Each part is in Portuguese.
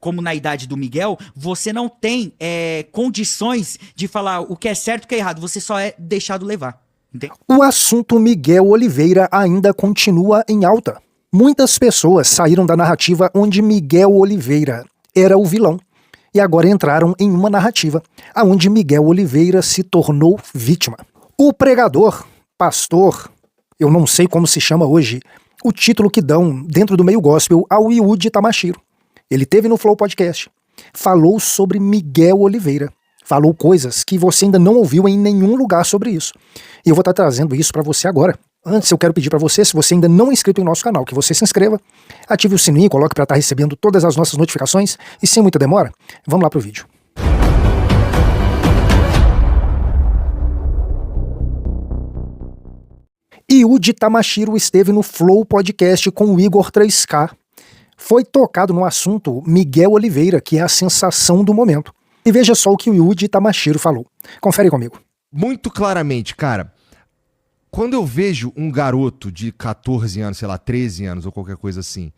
como na idade do Miguel, você não tem condições de falar o que é certo e o que é errado. Você só é deixado levar. Entende? O assunto Miguel Oliveira ainda continua em alta. Muitas pessoas saíram da narrativa onde Miguel Oliveira era o vilão e agora entraram em uma narrativa onde Miguel Oliveira se tornou vítima. O pregador, pastor, eu não sei como se chama hoje, o título que dão dentro do meio gospel ao Yudi Tamashiro. Ele teve no Flow Podcast, falou sobre Miguel Oliveira, falou coisas que você ainda não ouviu em nenhum lugar sobre isso. E eu vou estar trazendo isso para você agora. Antes eu quero pedir para você, se você ainda não é inscrito em nosso canal, que você se inscreva, ative o sininho, coloque para estar recebendo todas as nossas notificações e sem muita demora, vamos lá pro vídeo. Yudi Tamashiro esteve no Flow Podcast com o Igor 3K. Foi tocado no assunto Miguel Oliveira, que é a sensação do momento. E veja só o que o Yudi Tamashiro falou. Confere comigo. Muito claramente, cara, quando eu vejo um garoto de 14 anos, sei lá, 13 anos ou qualquer coisa assim,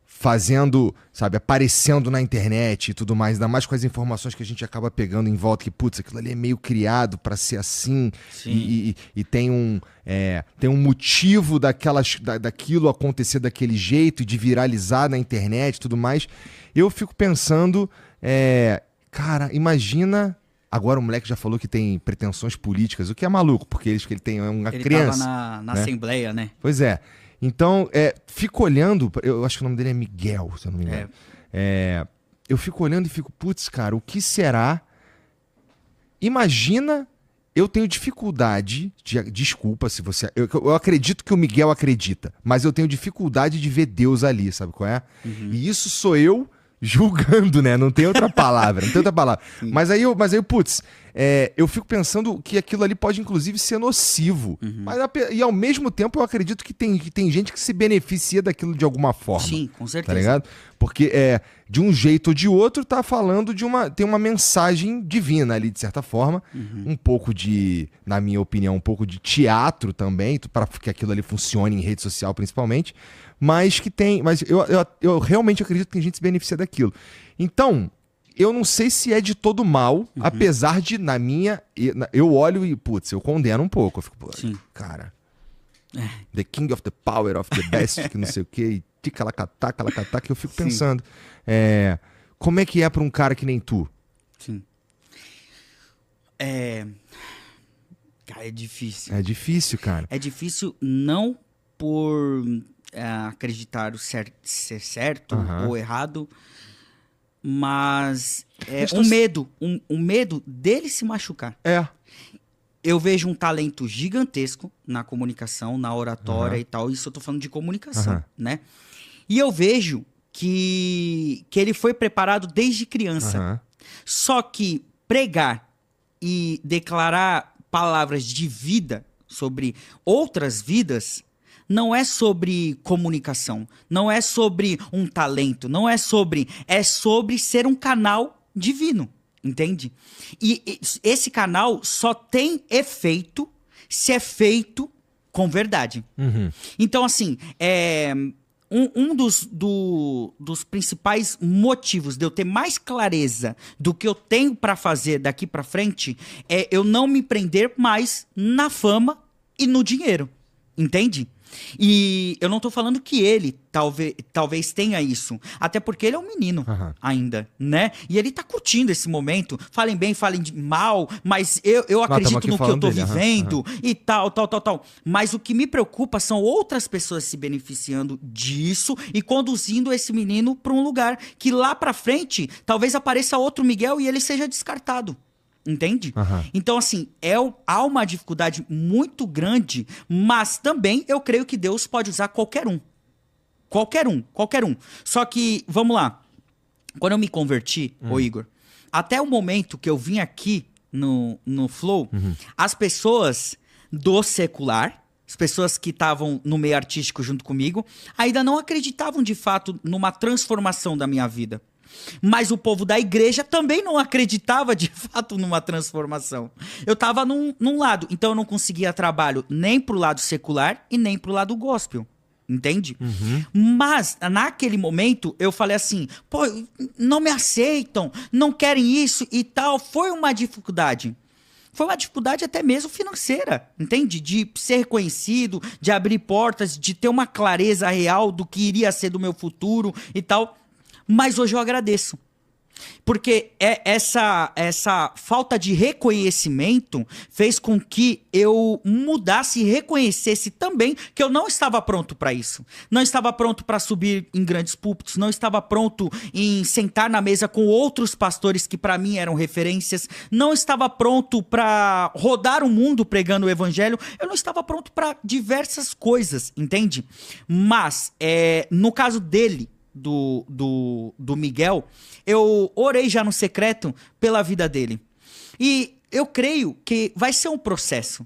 fazendo, sabe, aparecendo na internet e tudo mais, ainda mais com as informações que a gente acaba pegando em volta, que, putz, aquilo ali é meio criado pra ser assim, e tem um motivo daquilo acontecer daquele jeito, de viralizar na internet e tudo mais, eu fico pensando, cara, imagina... Agora o moleque já falou que tem pretensões políticas, o que é maluco, porque ele tem uma criança. Ele tava na né? Assembleia, né? Pois é. Então, fico olhando, eu acho que o nome dele é Miguel, se eu não me engano. Eu fico olhando e fico, putz, cara, o que será? Imagina, eu tenho dificuldade, desculpa se você... Eu acredito que o Miguel acredita, mas eu tenho dificuldade de ver Deus ali, sabe qual é? Uhum. E isso sou eu julgando, né? Não tem outra palavra, não tem outra palavra. Mas aí, putz, eu fico pensando que aquilo ali pode, inclusive, ser nocivo. Uhum. E ao mesmo tempo eu acredito que tem gente que se beneficia daquilo de alguma forma. Sim, com certeza. Tá ligado? Porque de um jeito ou de outro tá falando tem uma mensagem divina ali, de certa forma. Uhum. Um pouco na minha opinião, um pouco de teatro também, para que aquilo ali funcione em rede social principalmente. Mas eu realmente acredito que tem gente que se beneficia daquilo. Então, eu não sei se é de todo mal, apesar de, eu olho e, putz, eu condeno um pouco. Eu fico, pô, cara, the king of the power of the best, que não sei o que, e ticalacatá, que eu fico pensando, como é que é pra um cara que nem tu? Sim. Cara, é difícil. É difícil, cara. É difícil não por acreditar ser certo ou errado, mas um medo dele se machucar. Eu vejo um talento gigantesco na comunicação, na oratória e tal. Isso eu tô falando de comunicação, né? E eu vejo que ele foi preparado desde criança. Só que pregar e declarar palavras de vida sobre outras vidas não é sobre comunicação, não é sobre um talento, é sobre ser um canal divino, entende? E esse canal só tem efeito se é feito com verdade. Então, assim, um dos principais motivos de eu ter mais clareza do que eu tenho pra fazer daqui pra frente é eu não me prender mais na fama e no dinheiro, entende? E eu não tô falando que ele talvez tenha isso. Até porque ele é um menino ainda, né? E ele tá curtindo esse momento. Falem bem, falem mal, mas eu acredito no que eu tô vivendo e tal. Mas o que me preocupa são outras pessoas se beneficiando disso e conduzindo esse menino pra um lugar que lá pra frente talvez apareça outro Miguel e ele seja descartado. Entende? Então, assim, há uma dificuldade muito grande, mas também eu creio que Deus pode usar qualquer um. Qualquer um. Só que, vamos lá. Quando eu me converti, ô Igor, até o momento que eu vim aqui no Flow, as pessoas do secular, as pessoas que estavam no meio artístico junto comigo, ainda não acreditavam de fato numa transformação da minha vida. Mas o povo da igreja também não acreditava de fato numa transformação. Eu tava num lado, então eu não conseguia trabalho nem pro lado secular e nem pro lado gospel. entende? Mas, naquele momento, eu falei assim, pô, não me aceitam, não querem isso e tal. Foi uma dificuldade. Foi uma dificuldade até mesmo financeira, entende? De ser reconhecido, de abrir portas, de ter uma clareza real do que iria ser do meu futuro e tal. Mas hoje eu agradeço. Porque essa falta de reconhecimento fez com que eu mudasse e reconhecesse também que eu não estava pronto para isso. Não estava pronto para subir em grandes púlpitos, não estava pronto em sentar na mesa com outros pastores que para mim eram referências, não estava pronto para rodar o mundo pregando o evangelho, eu não estava pronto para diversas coisas, entende? Mas, no caso dele, do Miguel, eu orei já no secreto pela vida dele. E eu creio que vai ser um processo.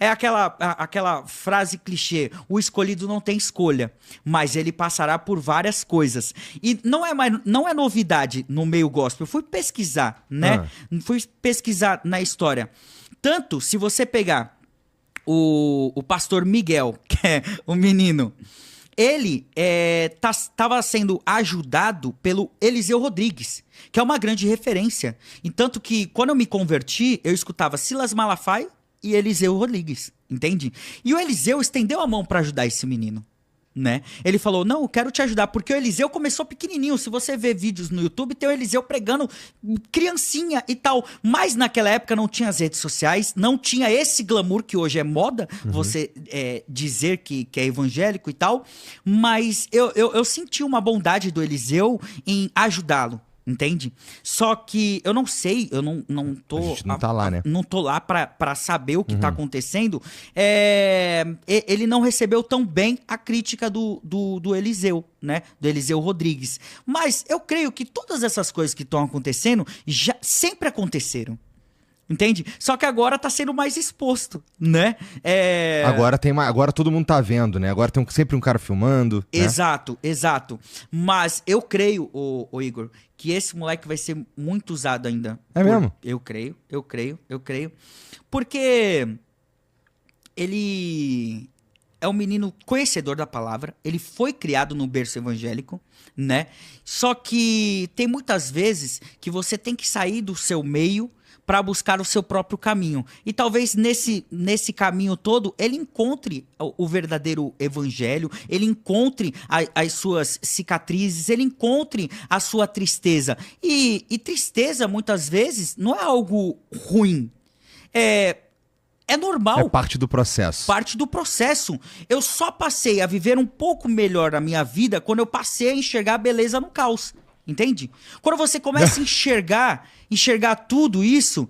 É aquela frase clichê, o escolhido não tem escolha, mas ele passará por várias coisas. E não é novidade no meio gospel. Eu fui pesquisar, né? Fui pesquisar na história. Tanto, se você pegar o pastor Miguel, que é o menino, ele estava sendo ajudado pelo Eliseu Rodrigues, que é uma grande referência. E tanto que, quando eu me converti, eu escutava Silas Malafaia e Eliseu Rodrigues, entende? E o Eliseu estendeu a mão para ajudar esse menino, né? Ele falou, não, eu quero te ajudar, porque o Eliseu começou pequenininho. Se você ver vídeos no YouTube, tem o Eliseu pregando criancinha e tal. Mas naquela época não tinha as redes sociais, não tinha esse glamour que hoje é moda, você dizer que é evangélico e tal. Mas eu senti uma bondade do Eliseu em ajudá-lo. Entende? Só que eu não sei, eu não tô... A gente não tá lá, né? Não tô lá pra saber o que tá acontecendo. Ele não recebeu tão bem a crítica do Eliseu, né? Do Eliseu Rodrigues. Mas eu creio que todas essas coisas que estão acontecendo já sempre aconteceram. Entende? Só que agora tá sendo mais exposto, né? Agora todo mundo tá vendo, né? Agora tem sempre um cara filmando. Exato, né? Exato. Mas eu creio, o Igor, que esse moleque vai ser muito usado ainda. É mesmo? Eu creio. Porque ele é um menino conhecedor da palavra, ele foi criado no berço evangélico, né? Só que tem muitas vezes que você tem que sair do seu meio para buscar o seu próprio caminho. E talvez nesse caminho todo ele encontre o verdadeiro evangelho, ele encontre as suas cicatrizes, ele encontre a sua tristeza. E tristeza, muitas vezes, não é algo ruim. É normal. É parte do processo. Parte do processo. Eu só passei a viver um pouco melhor a minha vida quando eu passei a enxergar a beleza no caos. Entende? Quando você começa a enxergar tudo isso,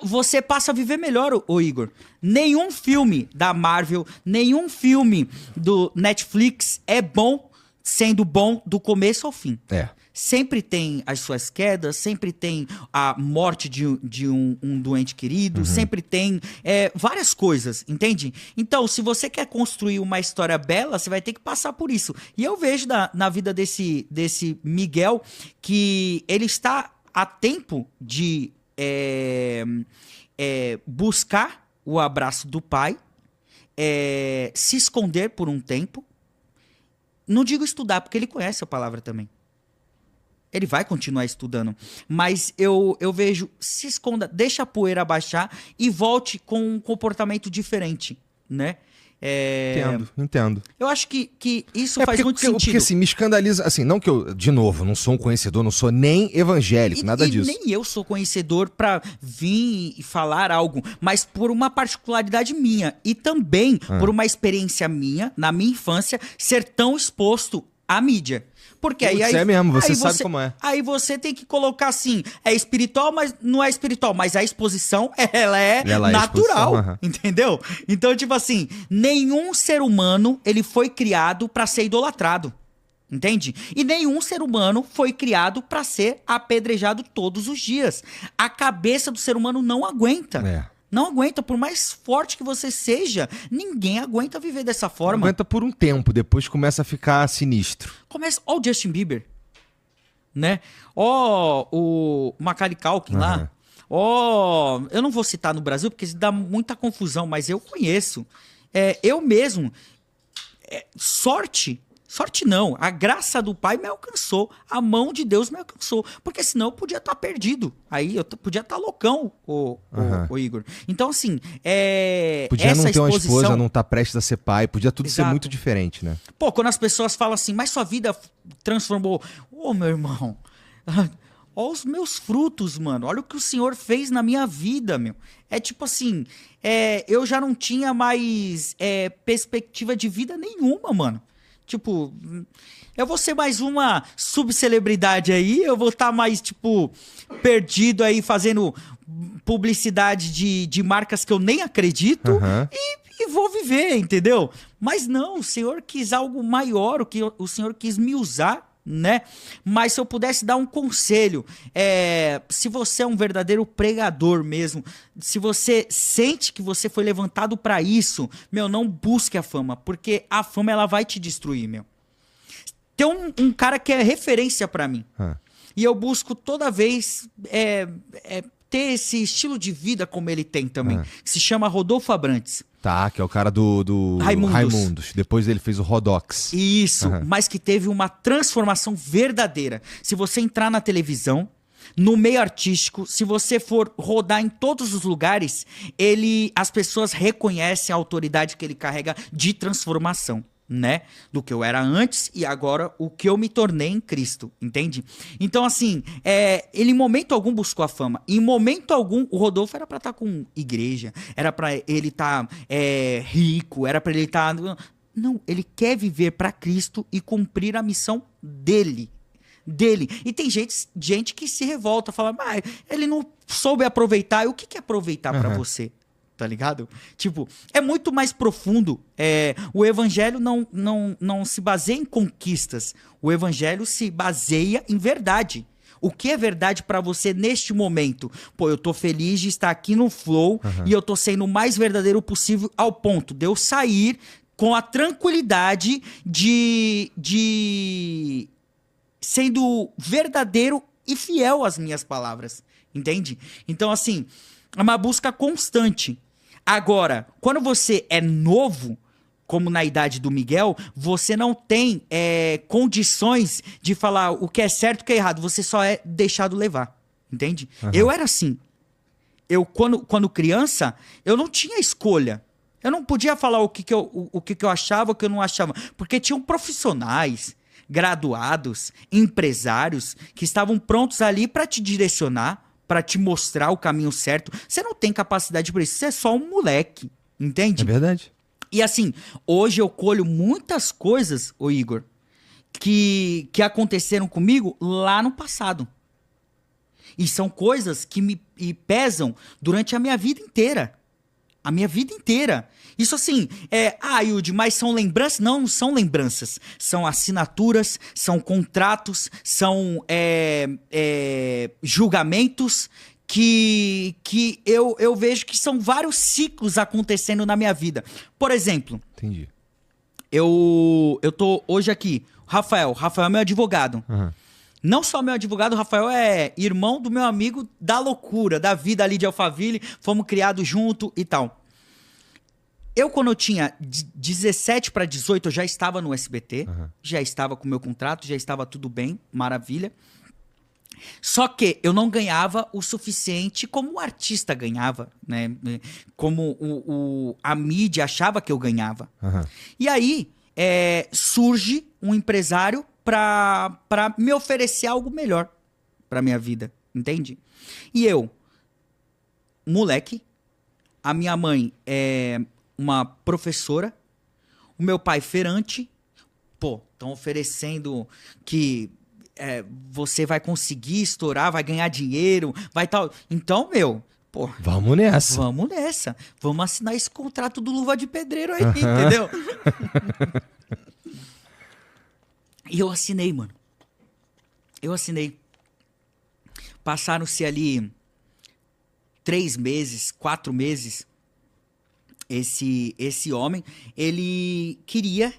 você passa a viver melhor, ô Igor. Nenhum filme da Marvel, nenhum filme do Netflix é bom sendo bom do começo ao fim. Sempre tem as suas quedas, sempre tem a morte de um doente querido, sempre tem várias coisas, entende? Então, se você quer construir uma história bela, você vai ter que passar por isso. E eu vejo na vida desse Miguel que ele está a tempo de buscar o abraço do pai, se esconder por um tempo. Não digo estudar, porque ele conhece a palavra também. Ele vai continuar estudando. Mas eu vejo, se esconda, deixa a poeira baixar e volte com um comportamento diferente, né? Entendo. Eu acho que isso faz muito sentido. Porque assim, me escandaliza, assim, não que eu, de novo, não sou um conhecedor, não sou nem evangélico, nada disso. Nem eu sou conhecedor pra vir e falar algo, mas por uma particularidade minha e também por uma experiência minha, na minha infância, ser tão exposto à mídia. Porque aí é mesmo, você sabe como é. Aí você tem que colocar assim, é espiritual, mas não é espiritual. Mas a exposição, ela é natural, entendeu? Então, tipo assim, nenhum ser humano, ele foi criado pra ser idolatrado, entende? E nenhum ser humano foi criado pra ser apedrejado todos os dias. A cabeça do ser humano não aguenta. Não aguenta, por mais forte que você seja, ninguém aguenta viver dessa forma. Não aguenta por um tempo, depois começa a ficar sinistro. Ó o Justin Bieber, né? Ó o Macaulay Culkin lá. Ó, eu não vou citar no Brasil porque isso dá muita confusão, mas eu conheço. Eu mesmo, sorte não, a graça do Pai me alcançou, a mão de Deus me alcançou, porque senão eu podia estar perdido, aí eu podia estar loucão, o Igor. Então assim, podia essa não ter uma exposição... esposa, não estar prestes a ser pai, podia tudo ser muito diferente, né? Pô, quando as pessoas falam assim, mas sua vida transformou... Ô, meu irmão, olha os meus frutos, mano, olha o que o Senhor fez na minha vida, meu. É tipo assim, eu já não tinha mais perspectiva de vida nenhuma, mano. Tipo, eu vou ser mais uma subcelebridade aí, eu vou estar mais, tipo, perdido aí fazendo publicidade de marcas que eu nem acredito e vou viver, entendeu? Mas não, o Senhor quis algo maior, o Senhor quis me usar, né? Mas se eu pudesse dar um conselho, se você é um verdadeiro pregador mesmo, se você sente que você foi levantado pra isso, meu, não busque a fama, porque a fama ela vai te destruir, meu. Tem um cara que é referência pra mim, e eu busco toda vez ter esse estilo de vida como ele tem também, que se chama Rodolfo Abrantes. Tá, que é o cara do Raimundos. Depois ele fez o Rodox. Isso, mas que teve uma transformação verdadeira. Se você entrar na televisão, no meio artístico, se você for rodar em todos os lugares, as pessoas reconhecem a autoridade que ele carrega de transformação, né? Do que eu era antes e agora o que eu me tornei em Cristo, entende? Então, assim, ele em momento algum buscou a fama. Em momento algum, o Rodolfo era pra estar com igreja, era pra ele estar rico, era pra ele estar... Não, ele quer viver pra Cristo e cumprir a missão dele. E tem gente que se revolta, fala, mas ele não soube aproveitar. E o que é aproveitar pra você? Tá ligado? Tipo, é muito mais profundo. O evangelho não se baseia em conquistas. O evangelho se baseia em verdade. O que é verdade pra você neste momento? Pô, eu tô feliz de estar aqui no Flow e eu tô sendo o mais verdadeiro possível ao ponto de eu sair com a tranquilidade de sendo verdadeiro e fiel às minhas palavras. Entende? Então, assim, é uma busca constante. Agora, quando você é novo, como na idade do Miguel, você não tem condições de falar o que é certo e o que é errado. Você só é deixado levar, entende? Eu era assim. Quando criança, eu não tinha escolha. Eu não podia falar o que eu achava, o que eu não achava. Porque tinham profissionais, graduados, empresários, que estavam prontos ali para te direcionar, para te mostrar o caminho certo. Você não tem capacidade para isso. Você é só um moleque, entende? É verdade. E assim, hoje eu colho muitas coisas, ô Igor, que aconteceram comigo lá no passado. E são coisas que me pesam durante a minha vida inteira. A minha vida inteira. Isso assim, Yudi, mas são lembranças? Não são lembranças. São assinaturas, são contratos, são julgamentos que eu vejo que são vários ciclos acontecendo na minha vida. Por exemplo, entendi. Eu tô hoje aqui, Rafael é meu advogado. Não só meu advogado, o Rafael é irmão do meu amigo da loucura, da vida ali de Alphaville, fomos criados junto e tal. Quando eu tinha 17 para 18, eu já estava no SBT, já estava com o meu contrato, já estava tudo bem, maravilha. Só que eu não ganhava o suficiente como o artista ganhava, né? Como a mídia achava que eu ganhava. E aí surge um empresário para me oferecer algo melhor para minha vida, entende? E eu, moleque, a minha mãe é uma professora, o meu pai feirante, estão oferecendo que você vai conseguir estourar, vai ganhar dinheiro, vai tal. Então, vamos nessa. Vamos nessa. Vamos assinar esse contrato do Luva de Pedreiro aí, entendeu? E eu assinei, mano. Eu assinei. Passaram-se ali 3 meses, 4 meses. Esse homem, ele queria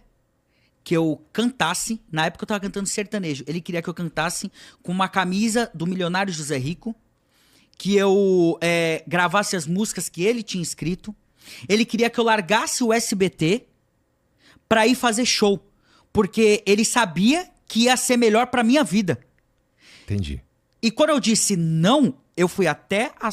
que eu cantasse, na época eu tava cantando sertanejo, ele queria que eu cantasse com uma camisa do milionário José Rico, que eu gravasse as músicas que ele tinha escrito, ele queria que eu largasse o SBT pra ir fazer show. Porque ele sabia que ia ser melhor pra minha vida. Entendi. E quando eu disse não, eu fui até a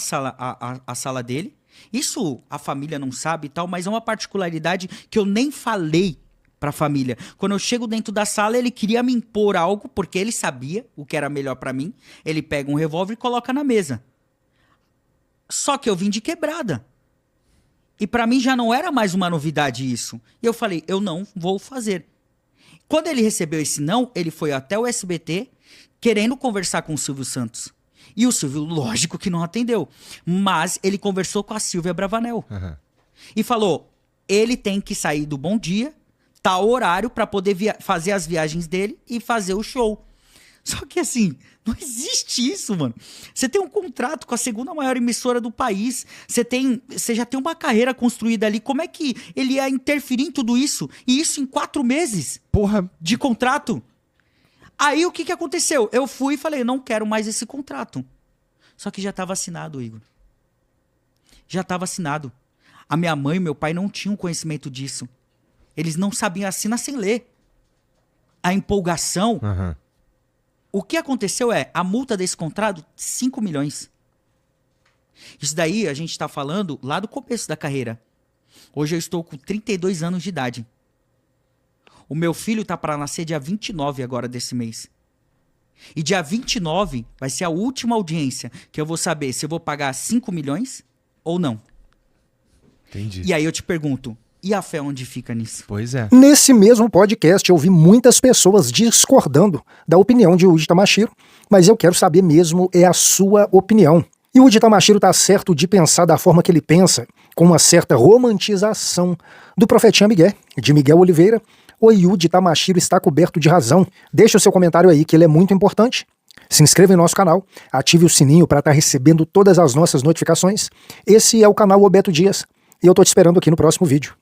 sala dele. Isso a família não sabe e tal, mas é uma particularidade que eu nem falei pra família. Quando eu chego dentro da sala, ele queria me impor algo, porque ele sabia o que era melhor pra mim. Ele pega um revólver e coloca na mesa. Só que eu vim de quebrada. E pra mim já não era mais uma novidade isso. E eu falei, eu não vou fazer. Quando ele recebeu esse não, ele foi até o SBT querendo conversar com o Silvio Santos. E o Silvio, lógico que não atendeu. Mas ele conversou com a Silvia Bravanel. E falou, ele tem que sair do Bom Dia, tal horário, pra poder fazer as viagens dele e fazer o show. Só que assim, não existe isso, mano. Você tem um contrato com a segunda maior emissora do país. Você já tem uma carreira construída ali. Como é que ele ia interferir em tudo isso? E isso em 4 meses? Porra. De contrato? Aí o que aconteceu? Eu fui e falei, não quero mais esse contrato. Só que já estava assinado, Igor. Já estava assinado. A minha mãe e meu pai não tinham conhecimento disso. Eles não sabiam, assina sem ler. A empolgação... O que aconteceu é, a multa desse contrato, 5 milhões. Isso daí a gente está falando lá do começo da carreira. Hoje eu estou com 32 anos de idade. O meu filho tá para nascer dia 29 agora desse mês. E dia 29 vai ser a última audiência que eu vou saber se eu vou pagar 5 milhões ou não. Entendi. E aí eu te pergunto, e a fé onde fica nisso? Pois é. Nesse mesmo podcast eu vi muitas pessoas discordando da opinião de Uji Tamashiro, mas eu quero saber mesmo é a sua opinião. E o Uji Tamashiro tá certo de pensar da forma que ele pensa, com uma certa romantização do Profetinha Miguel, de Miguel Oliveira, ou Uji Tamashiro está coberto de razão? Deixa o seu comentário aí que ele é muito importante. Se inscreva em nosso canal, ative o sininho para estar recebendo todas as nossas notificações. Esse é o canal Roberto Dias e eu tô te esperando aqui no próximo vídeo.